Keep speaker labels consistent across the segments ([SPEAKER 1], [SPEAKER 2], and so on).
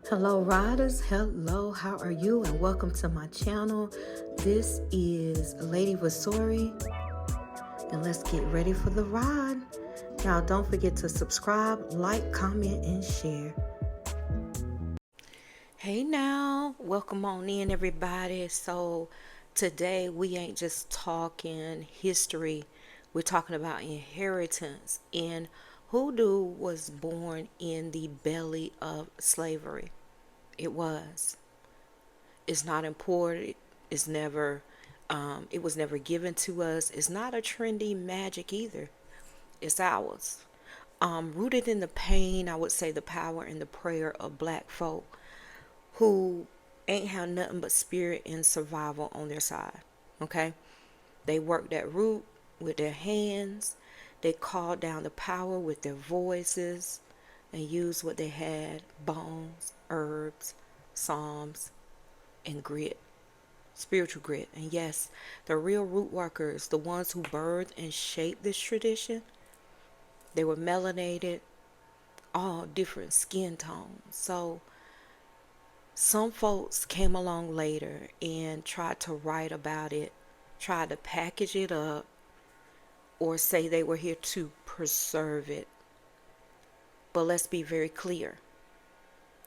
[SPEAKER 1] Hello riders, hello, how are you? And welcome to my channel. This is Lady Vasori, and let's get ready for the ride. Y'all don't forget to subscribe, like, comment, and share. Hey now, welcome on in everybody. So today we ain't just talking history, we're talking about inheritance. And Hoodoo was born in the belly of slavery. It was. It's not imported. It's never. It was never given to us. It's not a trendy magic either. It's ours. Rooted in the pain, I would say the power and the prayer of black folk who ain't have nothing but spirit and survival on their side. Okay? They worked that root with their hands. They called down the power with their voices and used what they had: bones, herbs, psalms, and grit, spiritual grit. And yes, the real root workers, the ones who birthed and shaped this tradition, they were melanated, all different skin tones. So some folks came along later and tried to write about it, tried to package it up, or say they were here to preserve it. But let's be very clear.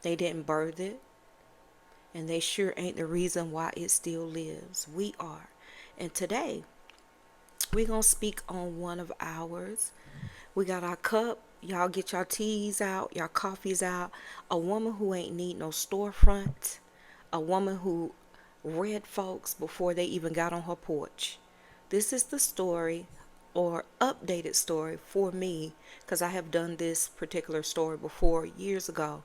[SPEAKER 1] They didn't birth it, and they sure ain't the reason why it still lives. We are. And today, we're going to speak on one of ours. We got our cup. Y'all get your teas out, your coffees out. A woman who ain't need no storefront. A woman who read folks before they even got on her porch. This is the story, or updated story for me, because I have done this particular story before years ago.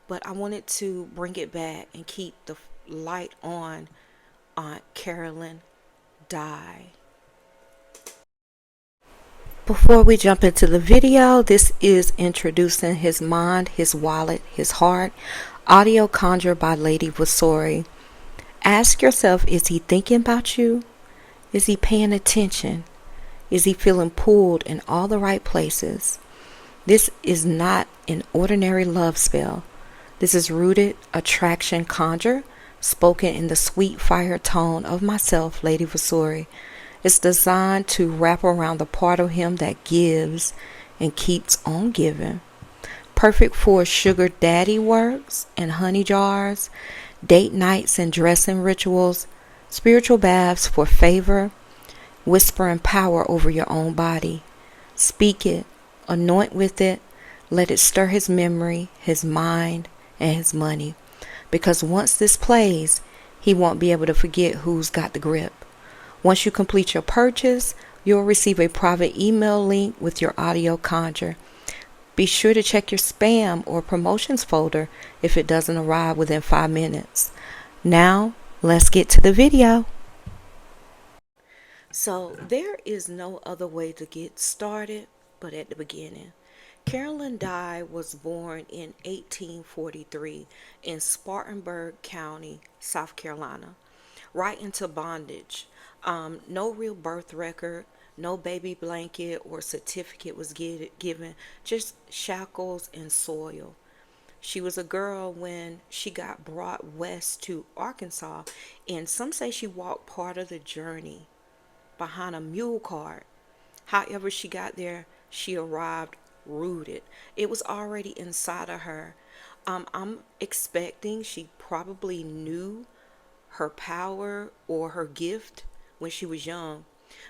[SPEAKER 1] But I wanted to bring it back and keep the light on Aunt Carolyn Dye. Before we jump into the video, this is introducing his mind, his wallet, his heart. Audio Conjure by Lady Vasori. Ask yourself, is he thinking about you? Is he paying attention? Is he feeling pulled in all the right places? This is not an ordinary love spell. This is rooted attraction conjure, spoken in the sweet fire tone of myself, Lady Vasori. It's designed to wrap around the part of him that gives and keeps on giving. Perfect for sugar daddy works and honey jars, date nights and dressing rituals, spiritual baths for favor, whispering power over your own body. Speak it, anoint with it, let it stir his memory, his mind, and his money. Because once this plays, he won't be able to forget who's got the grip. Once you complete your purchase, you'll receive a private email link with your audio conjure. Be sure to check your spam or promotions folder if it doesn't arrive within 5 minutes. Now, let's get to the video. So, there is no other way to get started but at the beginning. Carolyn Dye was born in 1843 in Spartanburg County, South Carolina, right into bondage. No real birth record, no baby blanket or certificate was given, just shackles and soil. She was a girl when she got brought west to Arkansas, and some say she walked part of the journey behind a mule cart. However she got there, she arrived rooted. It was already inside of her. I'm expecting she probably knew her power or her gift when she was young.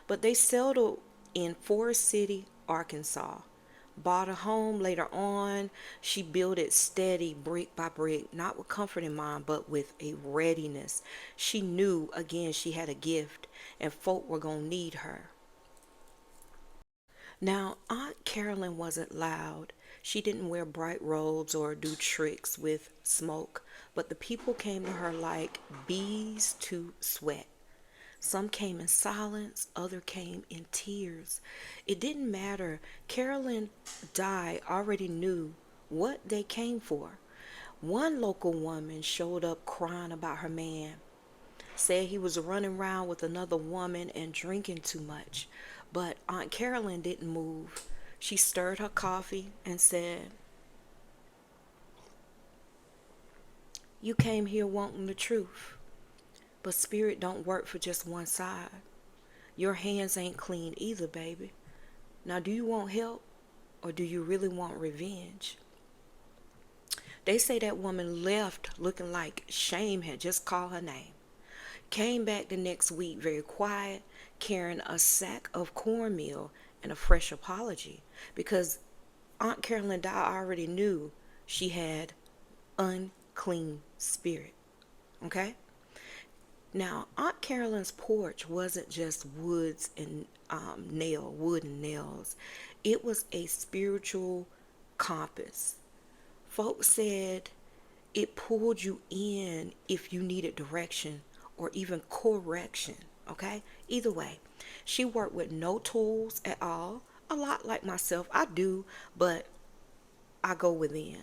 [SPEAKER 1] But they settled in Forest City, Arkansas. Bought a home later on. She built it steady, brick by brick, not with comfort in mind, but with a readiness. She knew, again, she had a gift, and folk were going to need her. Now, Aunt Carolyn wasn't loud. She didn't wear bright robes or do tricks with smoke, but the people came to her like bees to sweat. Some came in silence, others came in tears. It didn't matter. Carolyn Dye already knew what they came for. One local woman showed up crying about her man. Said he was running around with another woman and drinking too much. But Aunt Carolyn didn't move. She stirred her coffee and said, You came here wanting the truth, but spirit don't work for just one side. Your hands ain't clean either, baby. Now, do you want help or do you really want revenge? They say that woman left looking like shame had just called her name. Came back the next week very quiet, carrying a sack of cornmeal and a fresh apology because Aunt Carolyn Dow already knew she had unclean spirit. Okay? Now, Aunt Carolyn's porch wasn't just wooden nails. It was a spiritual compass. Folks said it pulled you in if you needed direction or even correction. Okay? Either way, she worked with no tools at all. A lot like myself. I do, but I go within.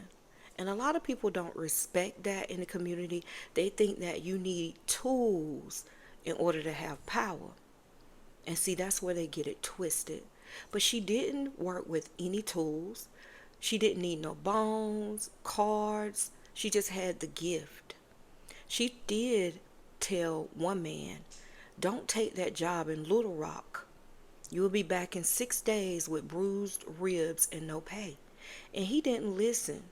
[SPEAKER 1] And a lot of people don't respect that in the community. They think that you need tools in order to have power. And see, that's where they get it twisted. But she didn't work with any tools. She didn't need no bones, cards. She just had the gift. She did tell one man, don't take that job in Little Rock. You will be back in 6 days with bruised ribs and no pay. And he didn't listen.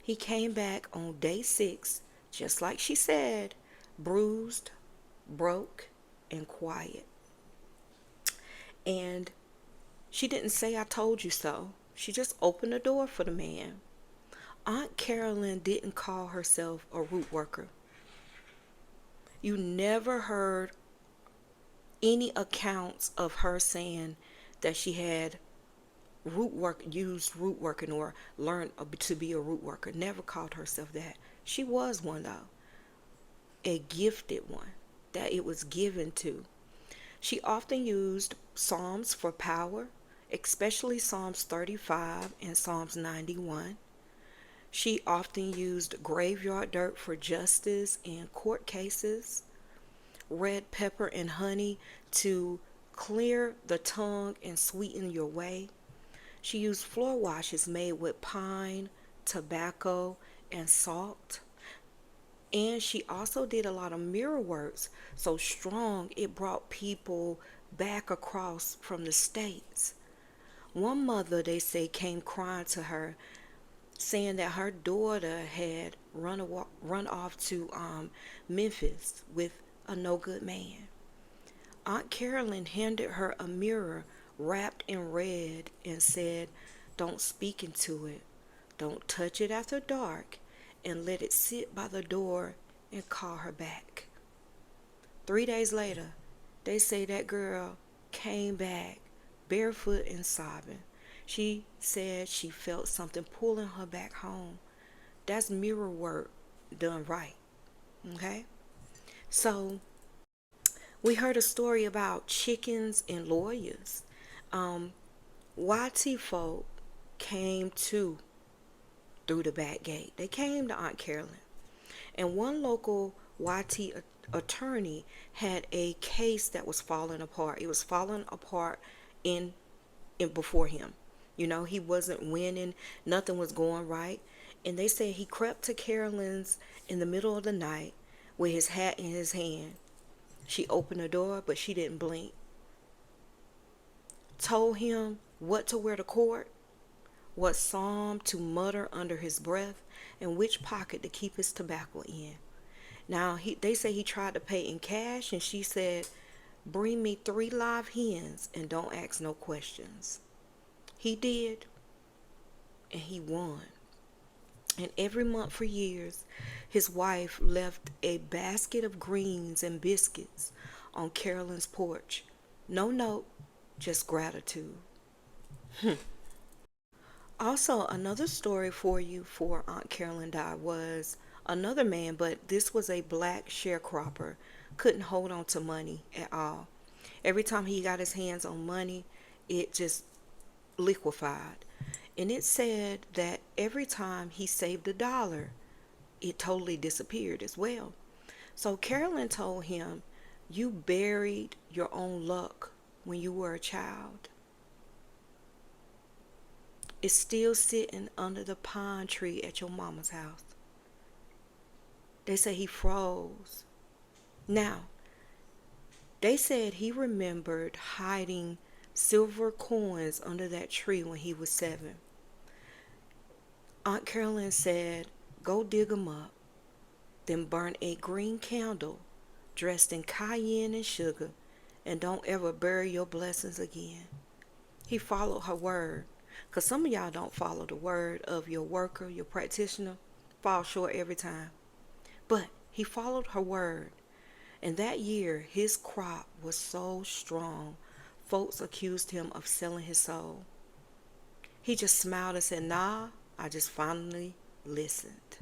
[SPEAKER 1] He came back on day 6, just like she said, bruised, broke, and quiet. And she didn't say, I told you so. She just opened the door for the man. Aunt Carolyn didn't call herself a root worker. You never heard any accounts of her saying that she had used root working or learned to be a root worker. Never called herself that. She was one though, a gifted one that it was given to. She often used Psalms for power, especially Psalms 35 and Psalms 91. She often used graveyard dirt for justice in court cases, red pepper and honey to clear the tongue and sweeten your way. She used floor washes made with pine, tobacco, and salt. And she also did a lot of mirror works so strong it brought people back across from the States. One mother, they say, came crying to her saying that her daughter had run off to Memphis with a no good man. Aunt Carolyn handed her a mirror wrapped in red and said, don't speak into it. Don't touch it after dark and let it sit by the door and call her back. 3 days later, they say that girl came back barefoot and sobbing. She said she felt something pulling her back home. That's mirror work done right. Okay? So, we heard a story about chickens and lawyers. YT folk came through the back gate. They came to Aunt Carolyn. And one local YT attorney had a case that was falling apart. It was falling apart in before him. You know, he wasn't winning. Nothing was going right. And they said he crept to Carolyn's in the middle of the night with his hat in his hand. She opened the door, but she didn't blink. Told him what to wear to court, what psalm to mutter under his breath, and which pocket to keep his tobacco in. Now, they say he tried to pay in cash, and she said, bring me 3 live hens and don't ask no questions. He did, and he won. And every month for years, his wife left a basket of greens and biscuits on Carolyn's porch. No note, just gratitude. Also, another story for you for Aunt Carolyn died was another man, but this was a black sharecropper. Couldn't hold on to money at all. Every time he got his hands on money, it just liquefied. And it said that every time he saved $1, it totally disappeared as well. So Carolyn told him, you buried your own luck when you were a child. It's still sitting under the pine tree at your mama's house. They say he froze. Now, they said he remembered hiding silver coins under that tree when he was 7. Aunt Carolyn said, go dig 'em up, then burn a green candle dressed in cayenne and sugar, and don't ever bury your blessings again. He followed her word. Because some of y'all don't follow the word of your worker, your practitioner, fall short every time. But he followed her word. And that year, his crop was so strong, folks accused him of selling his soul. He just smiled and said, nah, I just finally listened.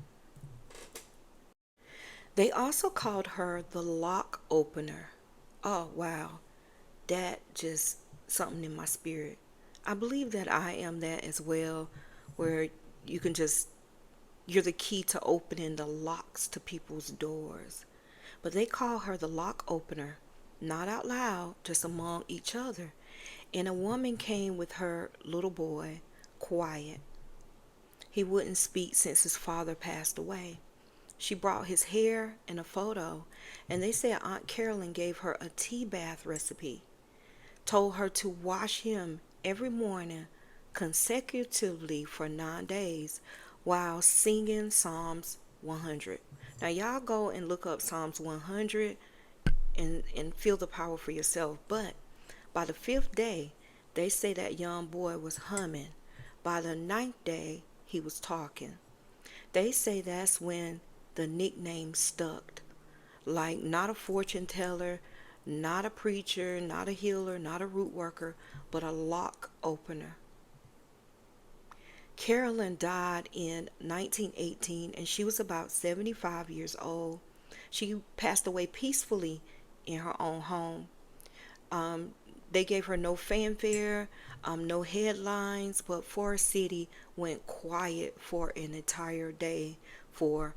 [SPEAKER 1] They also called her the lock opener. Oh, wow. That just something in my spirit. I believe that I am that as well, where you can just, you're the key to opening the locks to people's doors. But they call her the lock opener, not out loud, just among each other. And a woman came with her little boy, quiet. He wouldn't speak since his father passed away. She brought his hair and a photo, and they said Aunt Carolyn gave her a tea bath recipe, told her to wash him every morning consecutively for 9 days while singing Psalms 100. Now y'all go and look up Psalms 100 and feel the power for yourself. But by the 5th day, they say that young boy was humming. By the 9th day, he was talking. They say that's when the nickname stuck. Like, not a fortune teller, not a preacher, not a healer, not a root worker, but a lock opener. Carolyn died in 1918 and she was about 75 years old. She passed away peacefully in her own home. They gave her no fanfare, no headlines, but Forest City went quiet for an entire day for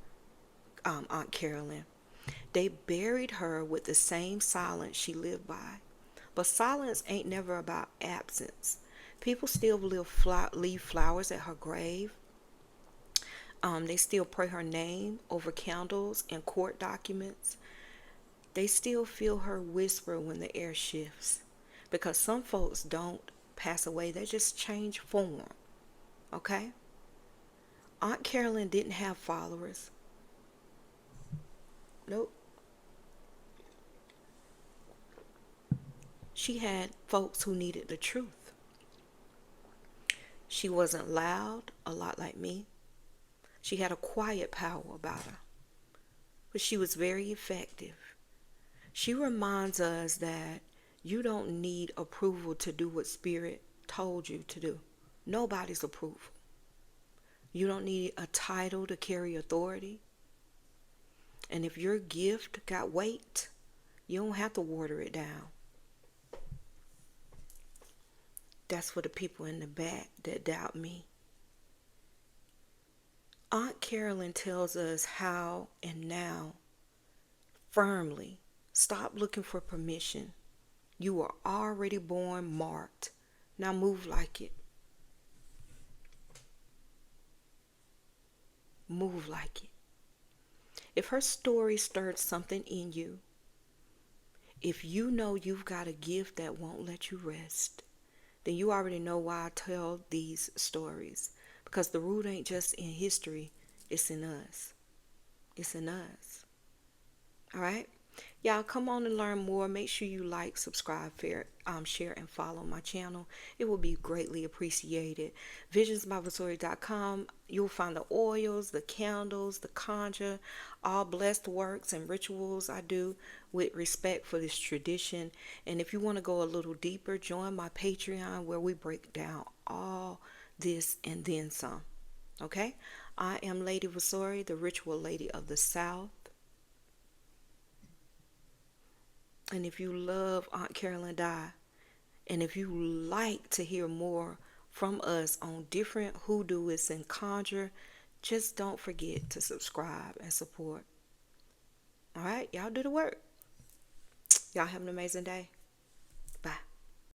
[SPEAKER 1] Aunt Carolyn. They buried her with the same silence she lived by. But silence ain't never about absence. People still leave flowers at her grave. They still pray her name over candles and court documents. They still feel her whisper when the air shifts. Because some folks don't pass away, they just change form. Okay? Aunt Carolyn didn't have followers. Nope. She had folks who needed the truth. She wasn't loud, a lot like me. She had a quiet power about her. But she was very effective. She reminds us that you don't need approval to do what Spirit told you to do. Nobody's approval. You don't need a title to carry authority. And if your gift got weight, you don't have to water it down. That's for the people in the back that doubt me. Aunt Carolyn tells us how and now, firmly, stop looking for permission. You are already born marked. Now move like it. Move like it. If her story stirred something in you, if you know you've got a gift that won't let you rest, then you already know why I tell these stories. Because the root ain't just in history, it's in us. It's in us. All right? Y'all come on and learn more. Make sure you like, subscribe, share, and follow my channel. It will be greatly appreciated. Visionsbyvasori.com. You'll find the oils, the candles, the conjure, all blessed works and rituals I do with respect for this tradition. And if you want to go a little deeper, join my Patreon where we break down all this and then some. Okay? I am Lady Vasori, the ritual lady of the South. And if you love Aunt Carolyn Die, and if you like to hear more from us on different hoodooists and conjure, just don't forget to subscribe and support. All right, y'all do the work. Y'all have an amazing day.